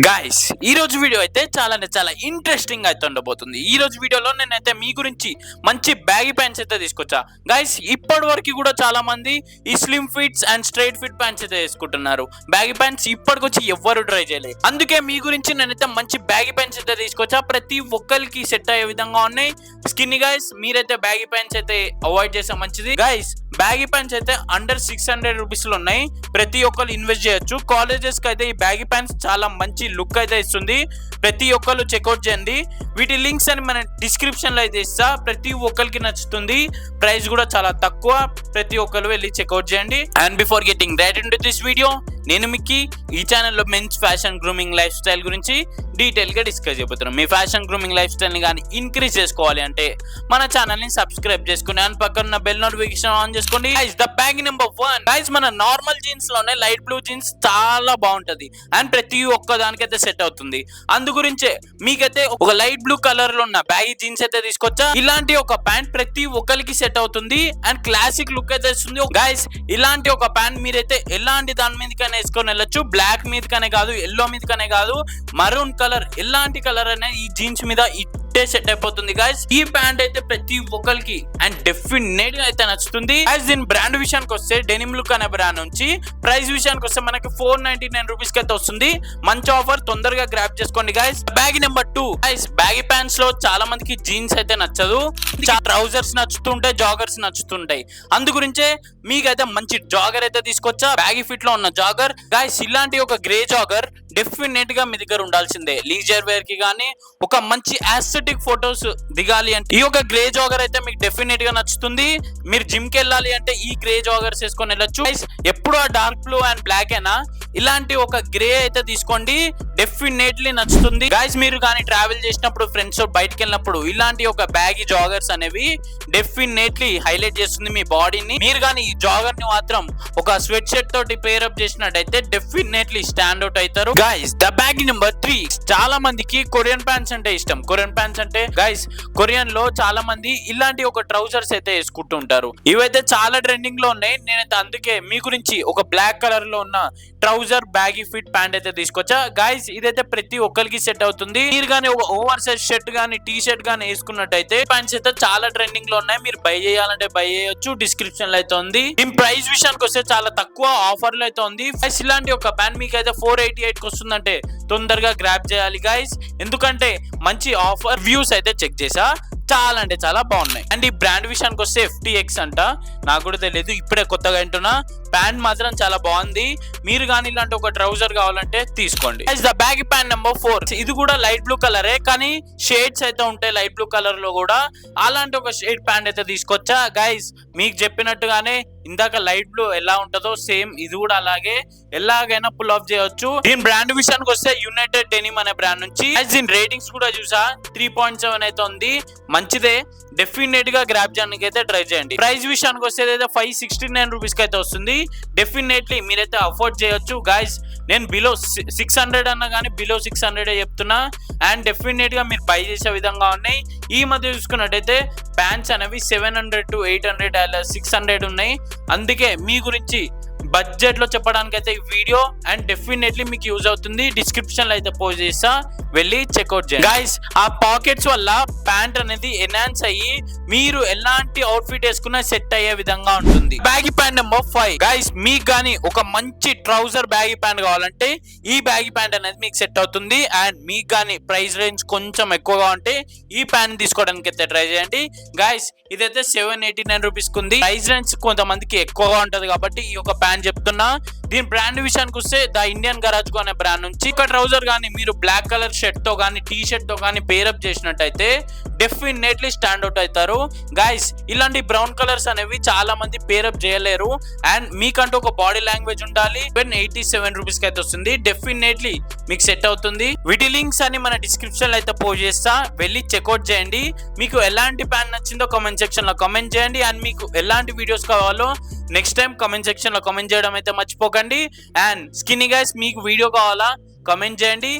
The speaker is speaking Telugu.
గాయ్స్ ఈ రోజు వీడియో అయితే చాలా ఇంట్రెస్టింగ్ అయితే ఉండబోతుంది. ఈ రోజు వీడియోలో నేనైతే మీ గురించి మంచి బ్యాగీ ప్యాంట్స్ అయితే తీసుకొచ్చా. గాయ్స్ ఇప్పటి వరకు కూడా చాలా మంది ఈ slim fits and straight fit pants అయితే వేసుకుంటున్నారు. బ్యాగీ ప్యాంట్స్ ఇప్పటికొచ్చి ఎవ్వరు ట్రై చేయలేదు. అందుకే మీ గురించి నేనైతే మంచి బ్యాగీ ప్యాంట్స్ అయితే తీసుకొచ్చా. ప్రతి ఒక్కరికి సెట్ అయ్యే విధంగా ఉన్నాయి. స్కిన్ని గాయ్స్ మీరైతే బ్యాగీ ప్యాంట్స్ అయితే అవాయిడ్ చేస్తే మంచిది. గాయ్స్ బ్యాగీ ప్యాంట్స్ అయితే అండర్ 600 రూపీస్ లో ఉన్నాయి. ప్రతి ఒక్కరు ఇన్వెస్ట్ చేయొచ్చు. కాలేజెస్ కి అయితే ఈ బ్యాగీ ప్యాంట్స్ చాలా మంచి లుక్ అయితే ఇస్తుంది. ప్రతి ఒక్కరు చెక్అవుట్ చేయండి. వీటి లింక్స్ అని మన డిస్క్రిప్షన్ లో అయితే ఇస్తా. ప్రతి ఒక్కరికి నచ్చుతుంది. ప్రైస్ కూడా చాలా తక్కువ. ప్రతి ఒక్కరు వెళ్ళి చెక్అవుట్ చేయండి. And before getting right into this video, నేను మీకు ఈ ఛానల్లో men's fashion grooming lifestyle గురించి డీటెయిల్ గా డిస్కస్ చేయబోతున్నాను. మీ ఫ్యాషన్ గ్రూమింగ్ లైఫ్ స్టైల్ ని కానీ ఇంక్రీజ్ చేసుకోవాలి అంటే మన ఛానల్ ని సబ్స్క్రైబ్ చేసుకుని అండ్ పక్కన బెల్ నోటిఫికేషన్ ఆన్ చేసుకోండి. ద బ్యాగ్ నెంబర్ 1 గైస్, మన నార్మల్ జీన్స్ లోనే లైట్ బ్లూ జీన్స్ చాలా బాగుంటది అండ్ ప్రతి ఒక్క దానికైతే సెట్ అవుతుంది. అందు గురించే మీకైతే ఒక లైట్ బ్లూ కలర్ లో ఉన్న బ్యాగీ జీన్స్ అయితే తీసుకొచ్చా. ఇలాంటి ఒక ప్యాంట్ ప్రతి ఒక్కరికి సెట్ అవుతుంది అండ్ క్లాసిక్ లుక్ అయితే ఇస్తుంది. గైస్ ఇలాంటి ఒక ప్యాంట్ మీరైతే ఎలాంటి దాని మీదకైనా వేసుకొని వెళ్ళొచ్చు. బ్లాక్ మీదకనే కాదు, ఎల్లో మీదకనే కాదు, మరూన్ కలర్, ఎలాంటి కలర్ అనేది ఈ జీన్స్ మీద సెట్ అయిపోతుంది. గైస్ ఈ ప్యాంట్ అయితే ప్రతి ఒక్కరికి అండ్ డెఫినెట్ గా అయితే నచ్చుతుంది. గైస్ దీని బ్రాండ్ విషయానికి వస్తే డెనిమ్ లుక్ అనే బ్రాండ్ నుంచి ప్రైస్ విషయానికి వస్తే మనకి 499 రూపీస్ కి అయితే వస్తుంది. మంచి ఆఫర్, తొందరగా గ్రాప్ చేసుకోండి. Guys bag number 2 guys, baggy pants లో చాలా మందికి జీన్స్ అయితే నచ్చదు. ట్రౌజర్స్ నచ్చుతుంటాయి, జాగర్స్ నచ్చుతుంటాయి. అందు గురించే మీకైతే మంచి జాగర్ అయితే తీసుకొచ్చా. బ్యాగీ ఫిట్ లో ఉన్న జాగర్. గైస్ ఇలాంటి ఒక గ్రే జాగర్ డెఫినెట్ గా మీ దగ్గర ఉండాల్సిందే. లీజర్ వేర్ కి కానీ ఒక మంచి యాస్థెటిక్ ఫొటోస్ దిగాలి అంటే ఈ ఒక గ్రే జాగర్ అయితే మీకు డెఫినెట్ గా నచ్చుతుంది. మీరు జిమ్ కి వెళ్ళాలి అంటే ఈ గ్రే జాగర్స్ వేసుకొని వెళ్ళొచ్చు. ఎప్పుడు ఆ డార్క్ బ్లూ అండ్ బ్లాక్ అయినా ఇలాంటి ఒక గ్రే అయితే తీసుకోండి, డెఫినెట్లీ నచ్చుతుంది. గైస్ మీరు కానీ ట్రావెల్ చేసినప్పుడు ఫ్రెండ్స్ బయటకు వెళ్ళినప్పుడు ఇలాంటి ఒక బ్యాగీ జాగర్స్ అనేవి డెఫినెట్లీ హైలైట్ చేస్తుంది మీ బాడీని. మీరు కానీ ఈ జాగర్ ని మాత్రం ఒక స్వెట్ షర్ట్ తోటి పేరప్ చేసినట్టయితే డెఫినెట్లీ స్టాండ్ అవుట్ అవుతారు. గైస్ ద బ్యాగ్ నెంబర్ 3, చాలా మందికి కొరియన్ ప్యాంట్స్ అంటే ఇష్టం. కొరియన్ ప్యాంట్స్ అంటే గైస్ కొరియన్ లో చాలా మంది ఇలాంటి ఒక ట్రౌజర్స్ అయితే వేసుకుంటూ ఉంటారు. ఇవైతే చాలా ట్రెండింగ్ లో ఉన్నాయి. నేనైతే అందుకే మీ గురించి ఒక బ్లాక్ కలర్ లో ఉన్న ట్రౌజర్ బ్యాగీ ఫిట్ ప్యాంట్ అయితే తీసుకొచ్చా. గైస్ ఇదైతే ప్రతి ఒక్కరికి సెట్ అవుతుంది. మీరు కానీ ఒక ఓవర్ సైజ్ షర్ట్ గానీ టీ షర్ట్ గానీ వేసుకున్నట్టయితే ప్యాంట్స్ అయితే చాలా ట్రెండింగ్ లో ఉన్నాయి. మీరు బై చేయాలంటే బై చేయొచ్చు. డిస్క్రిప్షన్ లో అయితే ఉంది. దీని ప్రైస్ విషయానికి వస్తే చాలా తక్కువ ఆఫర్ లో అయితే ఉంది. గైస్ ఇలాంటి ఒక ప్యాంట్ మీకు అయితే 488 కి వస్తుందంటే తొందరగా గ్రాప్ చేయాలి గైస్. ఎందుకంటే మంచి ఆఫర్ వ్యూస్ అయితే చెక్ చేసా, చాలా అంటే చాలా బాగున్నాయి. అండ్ ఈ బ్రాండ్ విషయానికి వస్తే FTX అంట, నాకు కూడా తెలియదు, ఇప్పుడే కొత్తగా వింటున్నా. ప్యాంట్ మాత్రం చాలా బాగుంది. మీరు కానీ ఇలాంటి ఒక ట్రౌజర్ కావాలంటే తీసుకోండి. ద బ్యాగీ ప్యాంట్ నెంబర్ 4, ఇది కూడా లైట్ బ్లూ కలరే కానీ షేడ్స్ అయితే ఉంటాయి లైట్ బ్లూ కలర్ లో కూడా. అలాంటి ఒక షేడ్ ప్యాంట్ అయితే తీసుకొచ్చా. గైస్ మీకు చెప్పినట్టుగానే ఇందాక లైట్ బ్లూ ఎలా ఉంటుందో సేమ్ ఇది కూడా అలాగే ఎలాగైనా పుల్ ఆఫ్ చేయొచ్చు. దీని బ్రాండ్ విషయానికి వస్తే యునైటెడ్ డెనిమ్ అనే బ్రాండ్ నుంచి. దీని రేటింగ్స్ కూడా చూసా 3.7 అయితే ఉంది. మంచిదే, డెఫినెట్ గా గ్రాప్ చేయడానికి అయితే ట్రై చేయండి. ప్రైస్ విషయానికి వస్తే అయితే 569 రూపీస్ కి అయితే వస్తుంది. డెఫినెట్లీ మీరైతే అఫోర్డ్ చేయొచ్చు. గైస్ నేను బిలో 600 అన్నా కానీ బిలో 600 చెప్తున్నా. అండ్ డెఫినెట్ గా మీరు బై చేసే విధంగా ఉన్నాయి. ఈ మధ్య చూసుకున్నట్టయితే ప్యాంట్స్ అనేవి 700 to 800 అలా 600 ఉన్నాయి. అందుకే మీ గురించి బడ్జెట్ లో చెప్పడానికి అయితే ఈ వీడియో అండ్ డెఫినెట్లీ మీకు యూజ్ అవుతుంది. డిస్క్రిప్షన్ లో అయితే పోస్ట్ చేస్తా, వెళ్ళి చెక్అవుట్ చేయండి. గైస్ ఆ పాకెట్స్ వల్ల ప్యాంట్ అనేది ఎన్హాన్స్ అయ్యి మీరు ఎలాంటి అవుట్ఫిట్ వేసుకున్నా సెట్ అయ్యే విధంగా ఉంటుంది. బ్యాగీ ప్యాంట్ నెంబర్ 5 గైస్, మీకు కానీ ఒక మంచి ట్రౌజర్ బ్యాగీ ప్యాంట్ కావాలంటే ఈ బ్యాగీ ప్యాంట్ అనేది మీకు సెట్ అవుతుంది. అండ్ మీకు కానీ ప్రైస్ రేంజ్ కొంచెం ఎక్కువగా ఉంటే ఈ ప్యాంట్ తీసుకోవడానికి అయితే ట్రై చేయండి. గైస్ ఇదైతే 789 రూపీస్ కుంది. ప్రైస్ రేంజ్ కొంతమందికి ఎక్కువగా ఉంటది కాబట్టి ఈ ఒక ప్యాంట్ చెప్తున్నా. దీని బ్రాండ్ విషయానికి వస్తే ద ఇండియన్ గరాజ్ అనే బ్రాండ్ నుంచి ఒక ట్రౌజర్ కానీ మీరు బ్లాక్ కలర్ షర్ట్ తో కానీ టీ షర్ట్ తో కానీ పేరప్ చేసినట్టయితే డెఫినెట్లీ స్టాండ్ అవుట్ అవుతారు. గైస్ ఇలాంటి బ్రౌన్ కలర్స్ అనేవి చాలా మంది పేరప్ చేయలేరు. అండ్ మీకంటూ ఒక బాడీ లాంగ్వేజ్ ఉండాలి. 87 రూపీస్ కి అయితే వస్తుంది. డెఫినెట్లీ మీకు సెట్ అవుతుంది. వీటి లింక్స్ అని మన డిస్క్రిప్షన్ లో అయితే పోస్ట్ చేస్తా, వెళ్ళి చెక్అవుట్ చేయండి. మీకు ఎలాంటి ప్యాంట్ నచ్చిందో కామెంట్ సెక్షన్ లో కామెంట్ చేయండి. అండ్ మీకు ఎలాంటి వీడియోస్ కావాలో నెక్స్ట్ టైం కామెంట్ సెక్షన్ లో కామెంట్ చేయడం అయితే మర్చిపోకండి. అండ్ స్కిన్నీ గైస్ మీకు వీడియో కావాలా కామెంట్ చేయండి.